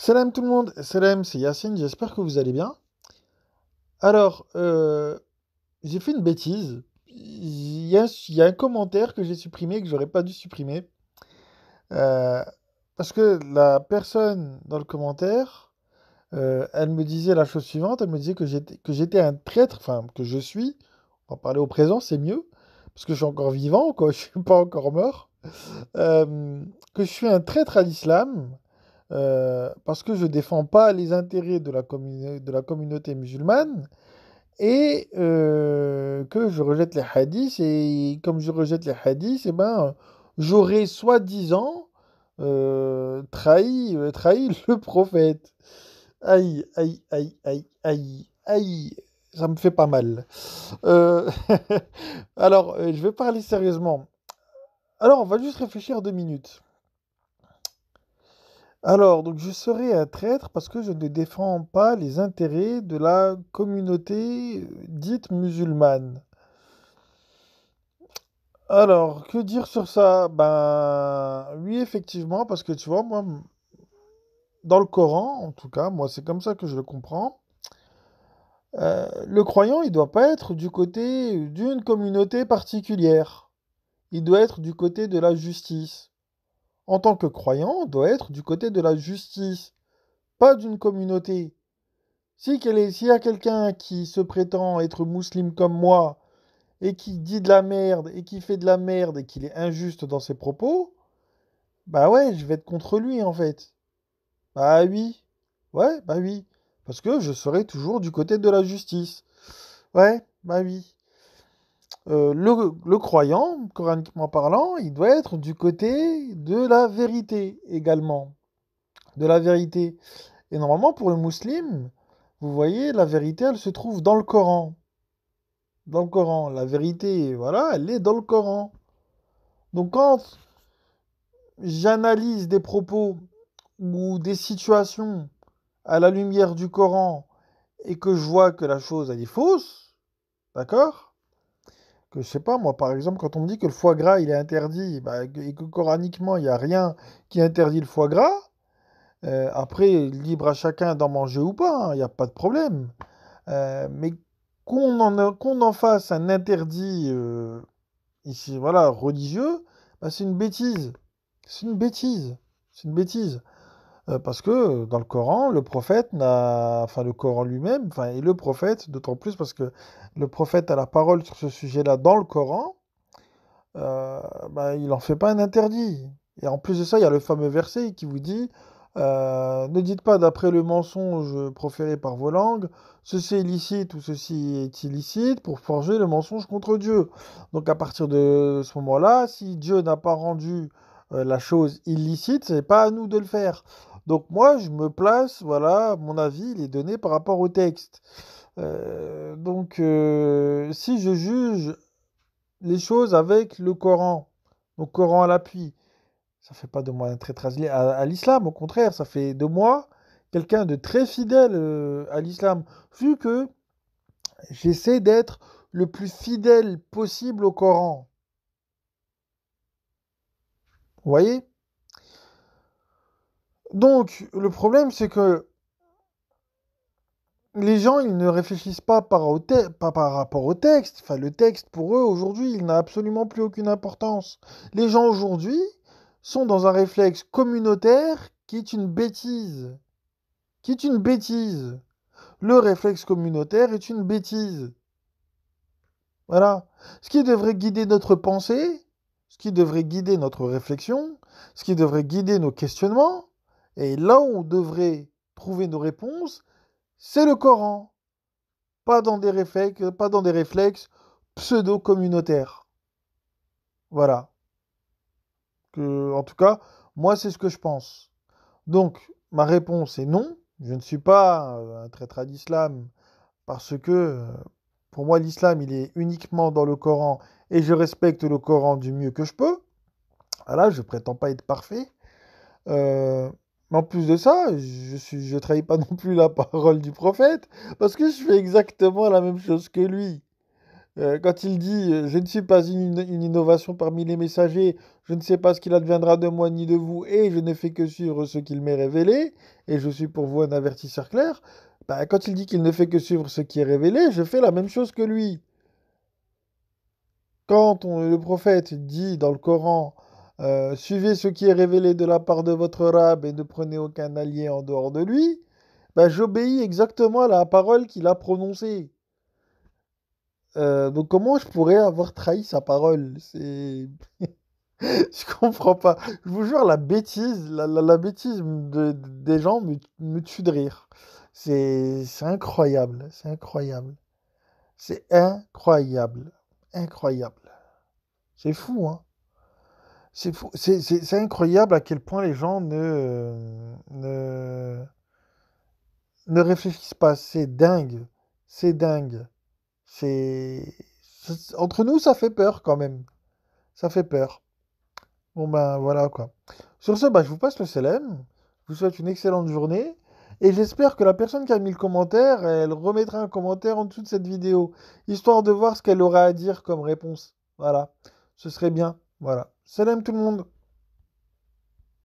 Salam tout le monde, salam, c'est Yacine, j'espère que vous allez bien. Alors, j'ai fait une bêtise. Il y a un commentaire que j'ai supprimé, que j'aurais pas dû supprimer. euh, Parce que la personne dans le commentaire, elle me disait la chose suivante, elle me disait que j'étais un traître, enfin que je suis, on va parler au présent, c'est mieux, parce que je suis encore vivant, quoi, je suis pas encore mort, que je suis un traître à l'islam, parce que je défends pas les intérêts de la communauté musulmane et que je rejette les hadiths. Et comme je rejette les hadiths, eh ben, j'aurais soi-disant trahi le prophète. Aïe, aïe, aïe, aïe, aïe, aïe, ça me fait pas mal. Euh, Alors, je vais parler sérieusement. Alors, on va juste réfléchir 2 minutes. Alors, donc je serai un traître parce que je ne défends pas les intérêts de la communauté dite musulmane. Alors, que dire sur ça? Ben, oui, effectivement, parce que tu vois, moi, dans le Coran, en tout cas, moi, c'est comme ça que je le comprends. Le croyant, il doit pas être du côté d'une communauté particulière. Il doit être du côté de la justice. En tant que croyant, on doit être du côté de la justice, pas d'une communauté. S'il y a quelqu'un qui se prétend être musulman comme moi et qui dit de la merde et qui fait de la merde et qu'il est injuste dans ses propos, bah ouais, je vais être contre lui en fait. Bah oui, ouais, bah oui, parce que je serai toujours du côté de la justice. Ouais, bah oui. Le croyant, coraniquement parlant, il doit être du côté de la vérité également. De la vérité. Et normalement, pour le musulman, vous voyez, la vérité, elle se trouve dans le Coran. Dans le Coran. La vérité, voilà, elle est dans le Coran. Donc quand j'analyse des propos ou des situations à la lumière du Coran et que je vois que la chose, elle est fausse, d'accord? Que je sais pas, moi, par exemple, quand on me dit que le foie gras, il est interdit, bah, et que coraniquement, il n'y a rien qui interdit le foie gras, après, libre à chacun d'en manger ou pas, hein, il n'y a pas de problème. Mais qu'on en fasse un interdit ici, voilà, religieux, bah, c'est une bêtise. C'est une bêtise. C'est une bêtise. Parce que dans le Coran, le prophète n'a. Enfin, le Coran lui-même, enfin, et le prophète, d'autant plus parce que le prophète a la parole sur ce sujet-là dans le Coran, bah, il n'en fait pas un interdit. Et en plus de ça, il y a le fameux verset qui vous dit ne dites pas d'après le mensonge proféré par vos langues, ceci est licite ou ceci est illicite pour forger le mensonge contre Dieu. Donc à partir de ce moment-là, si Dieu n'a pas rendu la chose illicite, c'est pas à nous de le faire. Donc moi, je me place, voilà, mon avis, il est donné par rapport au texte. Si je juge les choses avec le Coran, donc Coran à l'appui, ça fait pas de moi un traître à l'islam, au contraire, ça fait de moi quelqu'un de très fidèle à l'islam, vu que j'essaie d'être le plus fidèle possible au Coran. Vous voyez? Donc, le problème, c'est que les gens, ils ne réfléchissent pas par rapport au texte. Enfin, le texte, pour eux, aujourd'hui, il n'a absolument plus aucune importance. Les gens, aujourd'hui, sont dans un réflexe communautaire qui est une bêtise. Qui est une bêtise. Le réflexe communautaire est une bêtise. Voilà. Ce qui devrait guider notre pensée, ce qui devrait guider notre réflexion, ce qui devrait guider nos questionnements, et là où on devrait trouver nos réponses, c'est le Coran. Pas dans des réflexes pseudo-communautaires. Voilà. En tout cas, moi, c'est ce que je pense. Donc, ma réponse est non. Je ne suis pas un traître à l'islam parce que pour moi, l'islam, il est uniquement dans le Coran et je respecte le Coran du mieux que je peux. Voilà, je prétends pas être parfait. Euh, mais en plus de ça, je trahis pas non plus la parole du prophète parce que je fais exactement la même chose que lui. Quand il dit je ne suis pas une innovation parmi les messagers, je ne sais pas ce qu'il adviendra de moi ni de vous, et je ne fais que suivre ce qu'il m'est révélé, et je suis pour vous un avertisseur clair. Bah, quand il dit qu'il ne fait que suivre ce qui est révélé, je fais la même chose que lui. Quand le prophète dit dans le Coran, suivez ce qui est révélé de la part de votre Rab et ne prenez aucun allié en dehors de lui, bah, j'obéis exactement à la parole qu'il a prononcée. Donc comment je pourrais avoir trahi sa parole? C'est... Je comprends pas. Je vous jure, la bêtise, la bêtise des gens me tue de rire. C'est incroyable, c'est incroyable. C'est incroyable, incroyable. C'est fou, hein. C'est fou. C'est incroyable à quel point les gens ne réfléchissent pas. C'est dingue. C'est dingue. C'est... Entre nous, ça fait peur quand même. Ça fait peur. Bon ben voilà quoi. Sur ce, bah, je vous passe le CLM. Je vous souhaite une excellente journée. Et j'espère que la personne qui a mis le commentaire, elle remettra un commentaire en dessous de cette vidéo. Histoire de voir ce qu'elle aura à dire comme réponse. Voilà. Ce serait bien. Voilà. Salam tout le monde.